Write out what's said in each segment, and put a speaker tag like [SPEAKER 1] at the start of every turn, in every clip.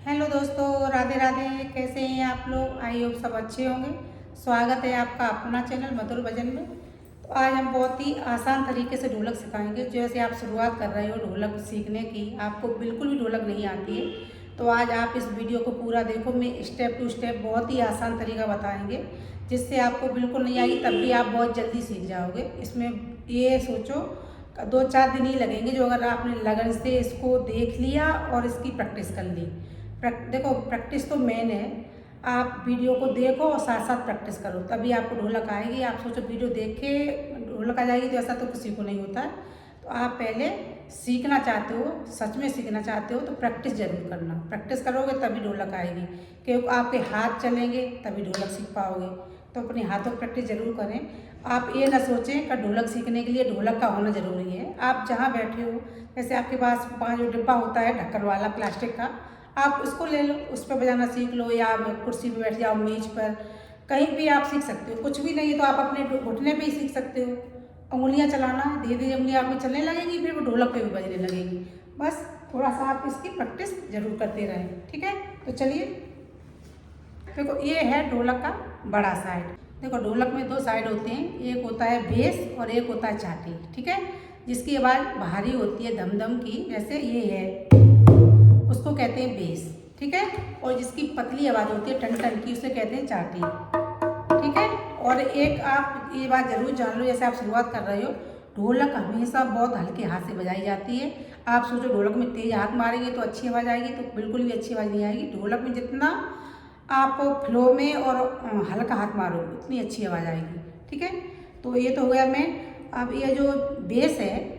[SPEAKER 1] Hello दोस्तों, राधे राधे। कैसे हैं आप लोग? आई होप सब अच्छे होंगे। स्वागत है आपका अपना चैनल मधुर भजन में। तो आज हम बहुत ही आसान तरीके से ढोलक सिखाएंगे। जैसे आप शुरुआत कर रहे हो ढोलक सीखने की, आपको बिल्कुल भी ढोलक नहीं आती है, तो आज आप इस वीडियो को पूरा देखो। मैं स्टेप टू स्टेप बहुत ही आसान तरीका बताएंगे, जिससे आपको बिल्कुल नहीं आएगी तब भी आप बहुत जल्दी सीख जाओगे। इसमें ये सोचो 2-4 दिन ही लगेंगे, जो अगर आपने लगन से इसको देख लिया और इसकी प्रैक्टिस कर ली। देखो, प्रैक्टिस तो मेन है। आप वीडियो को देखो और साथ साथ प्रैक्टिस करो, तभी आपको ढोलक आएगी। आप सोचो वीडियो देख के ढोलक आ जाएगी, तो ऐसा तो किसी को नहीं होता है। तो आप पहले सीखना चाहते हो, सच में सीखना चाहते हो, तो प्रैक्टिस जरूर करना। प्रैक्टिस करोगे तभी ढोलक आएगी, क्योंकि आपके हाथ चलेंगे तभी ढोलक सीख पाओगे। तो अपने हाथों की प्रैक्टिस जरूर करें। आप ये ना सोचें कि ढोलक सीखने के लिए ढोलक का होना ज़रूरी है। आप जहाँ बैठे हो, जैसे आपके पास 5 डिब्बा होता है ढक्कन वाला प्लास्टिक का, आप उसको ले लो, उस पर बजाना सीख लो, या कुर्सी पे बैठ जाओ, मेज पर, कहीं भी आप सीख सकते हो। कुछ भी नहीं है तो आप अपने घुटने पे ही सीख सकते हो। उंगलियां चलाना, धीरे धीरे उंगलियां आप में चलने लगेंगी, फिर वो ढोलक पे भी बजने लगेगी। बस थोड़ा सा आप इसकी प्रैक्टिस जरूर करते रहें, ठीक है। तो चलिए, देखो ये है ढोलक का बड़ा साइड। देखो, ढोलक में 2 साइड होते हैं, एक होता है बेस और एक होता है चाटी, ठीक है। जिसकी आवाज़ भारी होती है धम की, जैसे ये है, उसको कहते हैं बेस, ठीक है। और जिसकी पतली आवाज़ होती है टन की, उसे कहते हैं चाटी, ठीक है। और एक आप ये बात जरूर जान लो, जैसे आप शुरुआत कर रहे हो, ढोलक हमेशा बहुत हल्के हाथ से बजाई जाती है। आप सोचो ढोलक में तेज हाथ मारेंगे तो अच्छी आवाज़ आएगी, तो बिल्कुल भी अच्छी आवाज़ नहीं आएगी। ढोलक में जितना आप फ्लो में और हल्का हाथ मारोगे उतनी अच्छी आवाज़ आएगी, ठीक है। तो ये तो हो गया मैं। अब ये जो बेस है,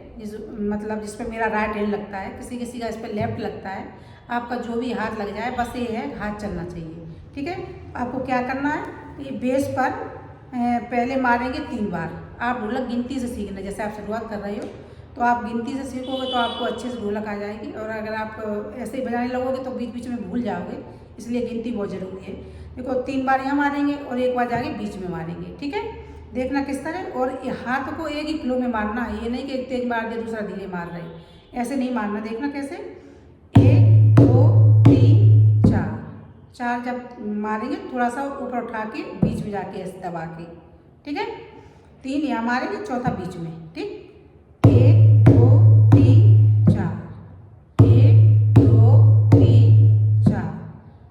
[SPEAKER 1] मतलब जिस पर मेरा राइट हैंड लगता है, किसी किसी का इस पर लेफ्ट लगता है, आपका जो भी हाथ लग जाए, बस ये है हाथ चलना चाहिए, ठीक है। आपको क्या करना है, ये बेस पर पहले मारेंगे 3 बार। आप ढोलक गिनती से सीखना, जैसे आप शुरुआत कर रहे हो तो आप गिनती से सीखोगे तो आपको अच्छे से ढोलक आ जाएगी। और अगर आप ऐसे ही बजाने लगोगे तो बीच बीच में भूल जाओगे, इसलिए गिनती बहुत ज़रूरी है। देखो, 3 बार यहाँ मारेंगे और 1 बार जाके बीच में मारेंगे, ठीक है। देखना किस तरह, और हाथ को एक ही फ्लो में मारना है, ये नहीं कि तेज मार दिया दूसरा धीरे मार रहे, ऐसे नहीं मारना। देखना कैसे, 1 2 3 4, 4 जब मारेंगे थोड़ा सा ऊपर उठा के बीच में जाके ऐसे दबा के, ठीक है। 3 यहाँ मारेंगे, चौथा बीच में, ठीक। 1 2 3 4, 1 2 3 4,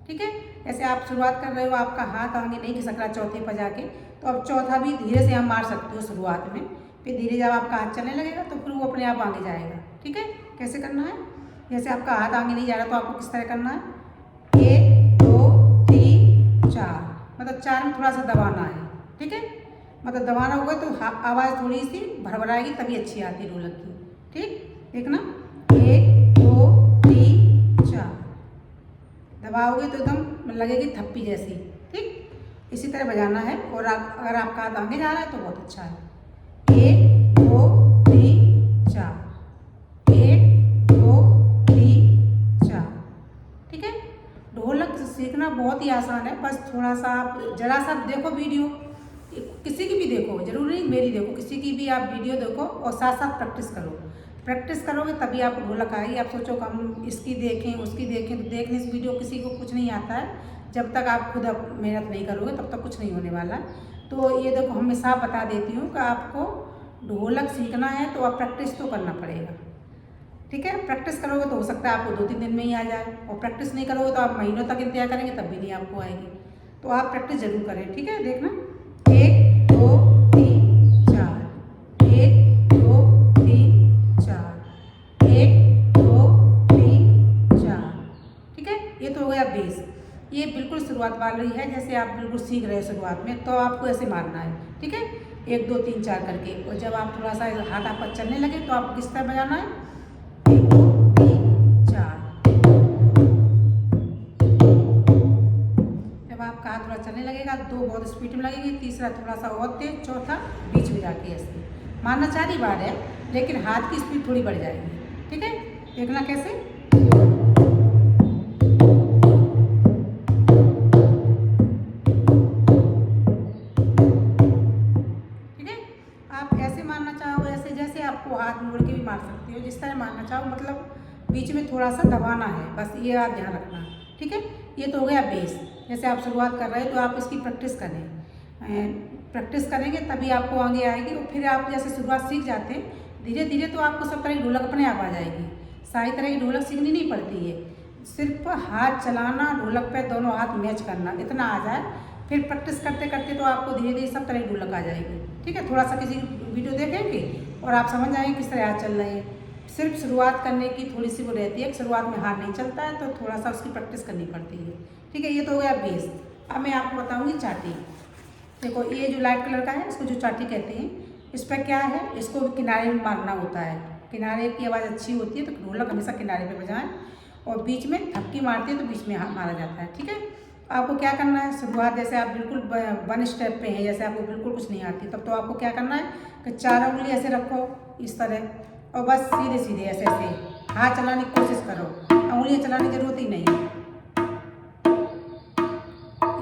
[SPEAKER 1] ठीक है। ऐसे आप शुरुआत कर रहे हो, आपका हाथ आगे नहीं खिसक रहा चौथे पर जाके, तो अब चौथा भी धीरे से हम मार सकते हो शुरुआत में। फिर धीरे जब आपका हाथ चलने लगेगा तो फिर वो अपने आप आगे जाएगा, ठीक है। कैसे करना है, जैसे आपका हाथ आगे नहीं जा रहा तो आपको किस तरह करना है, 1 2 3 4, मतलब 4 में थोड़ा सा दबाना है, ठीक है। मतलब दबाना होगा तो आवाज़ थोड़ी सी भरभराएगी, तभी अच्छी आती है ढोलक की, ठीक। देखना, 1 2 3 4, दबाओगे तो एकदम लगेगी थप्पी जैसी, ठीक। इसी तरह बजाना है। और अगर आपका हाथ आगे जा रहा है तो बहुत अच्छा है। 1 2 3 4, 1 2 3 4, ठीक है। ढोलक सीखना बहुत ही आसान है, बस थोड़ा सा आप जरा सा देखो वीडियो, किसी की भी देखो, जरूरी नहीं मेरी देखो, किसी की भी आप वीडियो देखो और साथ साथ प्रैक्टिस करो। प्रैक्टिस करोगे तभी आपको ढोलक आएगी। आप सोचो कि हम इसकी देखें उसकी देखें, तो देखने से वीडियो किसी को कुछ नहीं आता है। जब तक आप खुद मेहनत नहीं करोगे तब तक कुछ नहीं होने वाला। तो ये देखो, हम साफ बता देती हूँ कि आपको ढोलक सीखना है तो आप प्रैक्टिस तो करना पड़ेगा, ठीक है। प्रैक्टिस करोगे तो हो सकता है आपको 2-3 दिन में ही आ जाए, और प्रैक्टिस नहीं करोगे तो आप महीनों तक इंतजार करेंगे तब भी नहीं आपको आएगी। तो आप प्रैक्टिस जरूर करें, ठीक है। देखना, 1 2 3 4, 1 2 3 4, 1 2 3 4, ठीक है। ये तो हो गया बेस। ये बिल्कुल शुरुआत वाली है, जैसे आप बिल्कुल सीख रहे हैं शुरुआत में, तो आपको ऐसे मारना है, ठीक है। 1 2 3 4 करके। और जब आप थोड़ा सा हाथ आपका चलने लगे तो आपको किस तरह बजाना है, 1 2 3 4। जब आपका हाथ थोड़ा चलने लगेगा, 2 बहुत स्पीड में लगेगी, तीसरा थोड़ा सा और तेज, चौथा बीच में जाके ऐसे मारना। 4 ही बार है, लेकिन हाथ की स्पीड थोड़ी बढ़ जाएगी, ठीक है। देखना कैसे, ठीक है। आप ऐसे मारना चाहो, ऐसे जैसे आपको हाथ मोड़ के भी मार सकते हो, जिस तरह मारना चाहो, मतलब बीच में थोड़ा सा दबाना है, बस ये आप ध्यान रखना, ठीक है, ये तो हो गया बेस। जैसे आप शुरुआत कर रहे हैं तो आप इसकी प्रैक्टिस करें, प्रैक्टिस करेंगे तभी आपको आगे आएगी। और फिर आप जैसे शुरुआत सीख जाते हैं, धीरे धीरे तो आपको सब तरह की ढोलक अपने आप आ जाएगी। सारी तरह की ढोलक सीखनी नहीं पड़ती है, सिर्फ हाथ चलाना, ढोलक पे दोनों हाथ मैच करना, इतना आ जाए, फिर प्रैक्टिस करते करते तो आपको धीरे धीरे सब तरह की ढोलक आ जाएगी। ठीक है, थोड़ा सा किसी वीडियो देखेंगे और आप समझ जाएंगे किस तरह हाथ चल रहे हैं। सिर्फ शुरुआत करने की थोड़ी सी वो रहती है, शुरुआत में हाथ नहीं चलता है तो थोड़ा सा उसकी प्रैक्टिस करनी पड़ती है। ठीक है, ये तो हो गया बेस। अब मैं आपको बताऊँगी चाटी। देखो, ये जो लाइट कलर का है इसको जो चाटी कहते हैं, इस पर क्या है, इसको किनारे में मारना होता है। किनारे की आवाज़ अच्छी होती है तो ढोलक हमेशा किनारे पे बजाएं, और बीच में थपकी मारती है तो बीच में मारा जाता है। ठीक है, आपको क्या करना है, शुरुआत जैसे आप बिल्कुल वन स्टेप पे हैं, जैसे आपको बिल्कुल कुछ नहीं आती, तब तो आपको क्या करना है कि 4 उंगली ऐसे रखो इस तरह, और बस सीधे सीधे ऐसे ऐसे हाथ चलाने की कोशिश करो, उंगलियाँ चलाने की जरूरत ही नहीं है।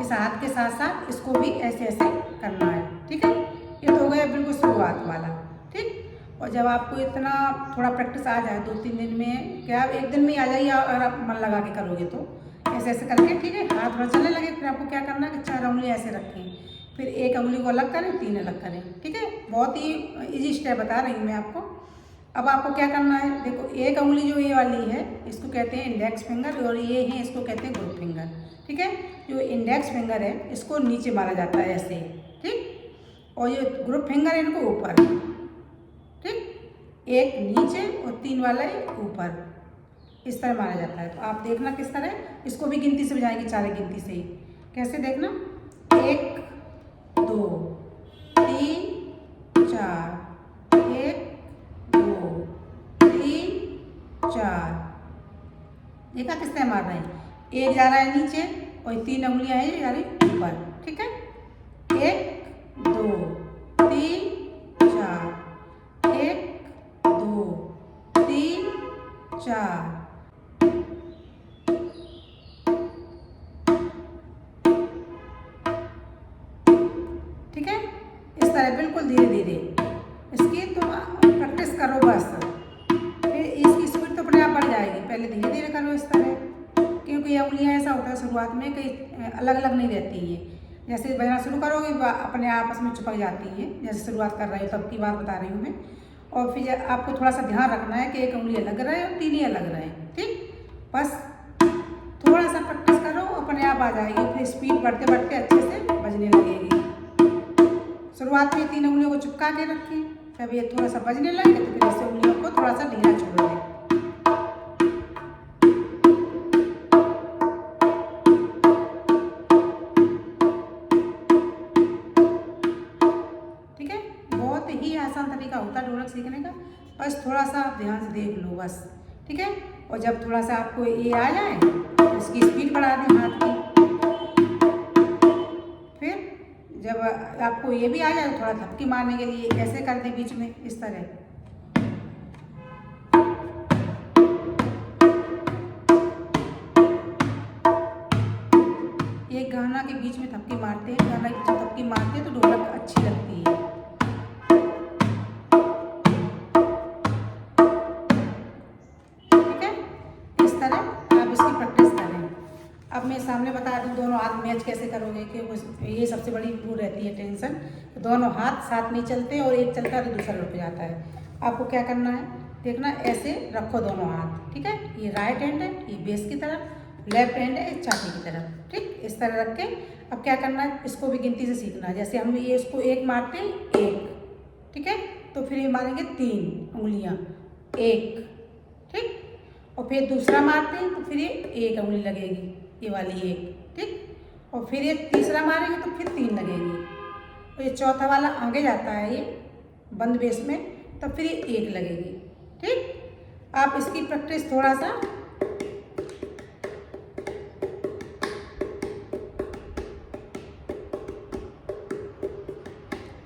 [SPEAKER 1] इस हाथ के साथ साथ इसको भी ऐसे ऐसे करना है। ठीक है, ये तो हो गया बिल्कुल शुरुआत वाला। ठीक, और जब आपको इतना थोड़ा प्रैक्टिस आ जाए 2-3 दिन में, क्या एक दिन में ही आ जाइए अगर आप मन लगा के करोगे तो, ऐसे ऐसे करके। ठीक है, हाथ थोड़ा चलने लगे, फिर आपको क्या करना है कि 4 उंगली ऐसे रखें, फिर एक उंगली को अलग करें, 3 अलग करें। ठीक है, बहुत ही ईजी स्टेप बता रही हूँ मैं आपको। अब आपको क्या करना है, देखो एक उंगली जो ये वाली है इसको कहते हैं इंडेक्स फिंगर, और ये है इसको कहते हैं ग्रुप फिंगर। ठीक है, जो इंडेक्स फिंगर है इसको नीचे मारा जाता है ऐसे। ठीक, और ये ग्रुप फिंगर है इनको ऊपर। ठीक, एक नीचे और 3 वाला ऊपर, इस तरह मारा जाता है। तो आप देखना किस तरह, इसको भी गिनती से बजाएंगे, 4 गिनती से ही। कैसे देखना, 1 2 3 4, 1 2 3 4। देखा किस तरह मार रहे हैं, एक जा रहा है नीचे और 3 उंगलियां हैं जा रही ऊपर। ठीक है, 1 2 3 4, 1 2 3 4। ठीक है, इस तरह बिल्कुल धीरे धीरे इसकी तो प्रैक्टिस करो बस, फिर इसकी स्पीड तो अपने आप बढ़ जाएगी। पहले धीरे धीरे करो इस तरह, क्योंकि ये उंगलियां ऐसा होता है शुरुआत में कि अलग अलग नहीं रहती हैं। जैसे बजना शुरू करोगे अपने आपस में चिपक जाती हैं, जैसे शुरुआत कर रही हो तब की बात बता रही हूँ मैं। और फिर आपको थोड़ा सा ध्यान रखना है कि एक उंगली अलग रहे और 3 ही अलग रहे। ठीक, बस थोड़ा सा प्रैक्टिस करो, अपने आप आ जाएगी, फिर स्पीड बढ़ते बढ़ते अच्छे से बजने लगेगी। शुरुआत में 3 उंगलियों को चिपका के रखें, जब ये थोड़ा सा बजने लगे तो फिर ऐसे उंगलियों को थोड़ा सा ढीला छोड़ दें। ठीक है, बहुत ही आसान तरीका होता है ढोलक सीखने का, बस थोड़ा सा आप ध्यान से देख लो बस। ठीक है, और जब थोड़ा सा आपको ये आ जाए तो इसकी स्पीड बढ़ा दें हाथ की। फिर जब आपको ये भी आ जाए तो थोड़ा थपकी मारने के लिए ऐसे कर दें बीच में इस तरह। एक गाना के बीच में थपकी मारते हैं, गाना की थपकी मारते हैं तो ढोलक अच्छी लगती है। ठीक है, इस तरह आप इसकी प्रैक्टिस करें। अब मैं सामने बता दूं दोनों हाथ मैच कैसे करोगे, कि ये सबसे बड़ी वो रहती है टेंशन, तो दोनों हाथ साथ नहीं चलते और एक चलता है तो दूसरा रुक जाता है। आपको क्या करना है, देखना ऐसे रखो दोनों हाथ। ठीक है, ये राइट हैंड है, ये बेस की तरफ, लेफ्ट हैंड है ये चाटी की तरफ। ठीक, इस तरह रख के अब क्या करना है, इसको भी गिनती से सीखना है। जैसे हम ये इसको एक मारते हैं 1, ठीक है, तो फिर ये मारेंगे 3 उंगलियां 1। ठीक, और फिर दूसरा मारते हैं तो फिर ये 1 उंगली लगेगी, ये वाली 1। ठीक, और फिर ये तीसरा मारेंगे तो फिर 3 लगेगी, और ये चौथा वाला आगे जाता है ये बंद बेस में, तो फिर ये 1 लगेगी। ठीक, आप इसकी प्रैक्टिस थोड़ा सा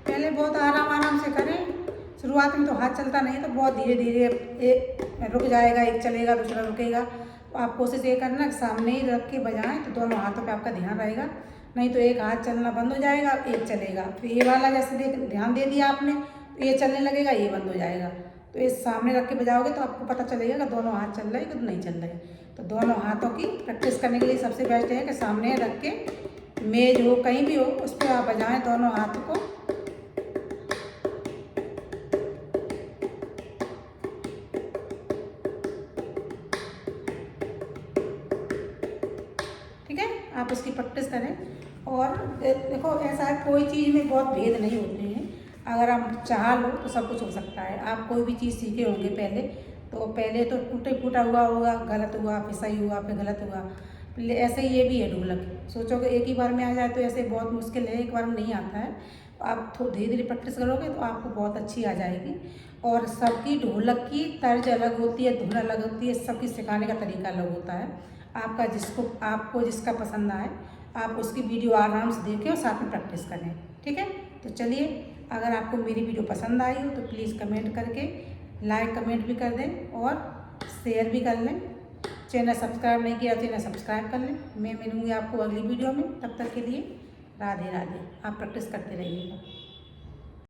[SPEAKER 1] पहले बहुत आराम से करें। शुरुआत में तो हाथ चलता नहीं, तो बहुत धीरे धीरे एक रुक जाएगा, एक चलेगा दूसरा रुकेगा। तो आप कोशिश ये करना कि सामने ही रख के बजाएं तो दोनों हाथों पे आपका ध्यान रहेगा, नहीं तो एक हाथ चलना बंद हो जाएगा, एक चलेगा। फिर ये वाला जैसे ध्यान दे दिया आपने तो ये चलने लगेगा, ये बंद हो जाएगा। तो ये सामने रख के बजाओगे तो आपको पता चलेगा कि दोनों हाथ चल रहे हैं कि नहीं चल रहे हैं। तो दोनों हाथों की प्रैक्टिस करने के लिए सबसे बेस्ट है कि सामने रख के, मेज हो कहीं भी हो, उस पर आप बजाएं दोनों हाथ को। ठीक है, आप उसकी प्रैक्टिस करें। और देखो ऐसा है, कोई चीज़ में बहुत भेद नहीं होते हैं। अगर हम चाह लो तो सब कुछ हो सकता है। आप कोई भी चीज़ सीखे होंगे पहले तो टूटे फूटा हुआ होगा, गलत हुआ, फिर सही हुआ, फिर गलत हुआ। ऐसे ही ये भी है ढोलक। सोचो कि एक ही बार में आ जाए तो ऐसे बहुत मुश्किल है, एक बार में नहीं आता है। आप थोड़ा धीरे धीरे प्रैक्टिस करोगे तो आपको बहुत अच्छी आ जाएगी। और सबकी ढोलक की तर्ज अलग होती है, धुन अलग होती है, सबकी सिखाने का तरीका अलग होता है। आपको जिसका पसंद आए आप उसकी वीडियो आराम से देखें और साथ में प्रैक्टिस करें। ठीक है, तो चलिए, अगर आपको मेरी वीडियो पसंद आई हो तो प्लीज़ कमेंट करके लाइक कमेंट भी कर दें और शेयर भी कर लें। चैनल सब्सक्राइब नहीं किया, चैनल सब्सक्राइब कर लें। मैं मिलूँगी आपको अगली वीडियो में, तब तक के लिए राधे राधे। आप प्रैक्टिस करते रहिएगा।